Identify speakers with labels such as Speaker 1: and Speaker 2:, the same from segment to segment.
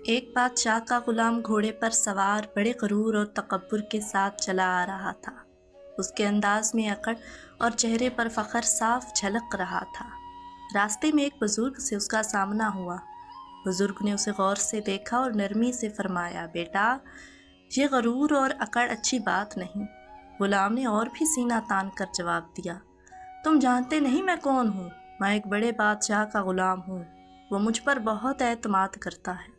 Speaker 1: ایک بادشاہ کا غلام گھوڑے پر سوار بڑے غرور اور تکبر کے ساتھ چلا آ رہا تھا۔ اس کے انداز میں اکڑ اور چہرے پر فخر صاف جھلک رہا تھا۔ راستے میں ایک بزرگ سے اس کا سامنا ہوا۔ بزرگ نے اسے غور سے دیکھا اور نرمی سے فرمایا، بیٹا، یہ غرور اور اکڑ اچھی بات نہیں۔ غلام نے اور بھی سینہ تان کر جواب دیا، تم جانتے نہیں میں کون ہوں؟ میں ایک بڑے بادشاہ کا غلام ہوں۔ وہ مجھ پر بہت اعتماد کرتا ہے۔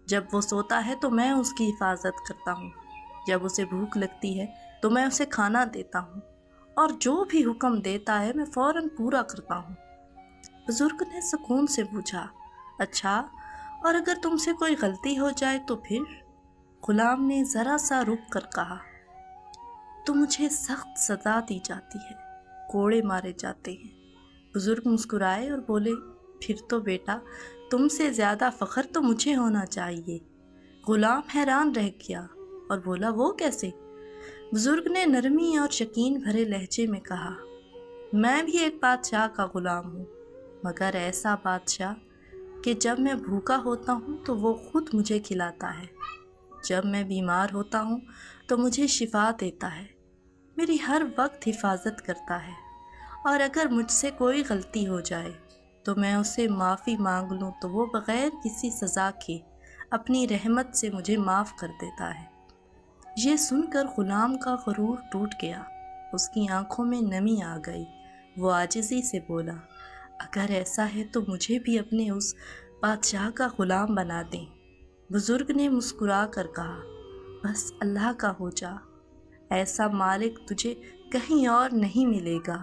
Speaker 1: جب وہ سوتا ہے تو میں اس کی حفاظت کرتا ہوں، جب اسے بھوک لگتی ہے تو میں اسے کھانا دیتا ہوں، اور جو بھی حکم دیتا ہے میں فوراً پورا کرتا ہوں۔ بزرگ نے سکون سے پوچھا، اچھا، اور اگر تم سے کوئی غلطی ہو جائے تو پھر؟ غلام نے ذرا سا رک کر کہا، تو مجھے سخت سزا دی جاتی ہے، کوڑے مارے جاتے ہیں۔ بزرگ مسکرائے اور بولے، پھر تو بیٹا تم سے زیادہ فخر تو مجھے ہونا چاہیے۔ غلام حیران رہ گیا اور بولا، وہ کیسے؟ بزرگ نے نرمی اور یقین بھرے لہجے میں کہا، میں بھی ایک بادشاہ کا غلام ہوں، مگر ایسا بادشاہ کہ جب میں بھوکا ہوتا ہوں تو وہ خود مجھے کھلاتا ہے، جب میں بیمار ہوتا ہوں تو مجھے شفا دیتا ہے، میری ہر وقت حفاظت کرتا ہے، اور اگر مجھ سے کوئی غلطی ہو جائے تو میں اسے معافی مانگ لوں تو وہ بغیر کسی سزا کے اپنی رحمت سے مجھے معاف کر دیتا ہے۔ یہ سن کر غلام کا غرور ٹوٹ گیا، اس کی آنکھوں میں نمی آ گئی۔ وہ عاجزی سے بولا، اگر ایسا ہے تو مجھے بھی اپنے اس بادشاہ کا غلام بنا دیں۔ بزرگ نے مسکرا کر کہا، بس اللہ کا ہو جا، ایسا مالک تجھے کہیں اور نہیں ملے گا۔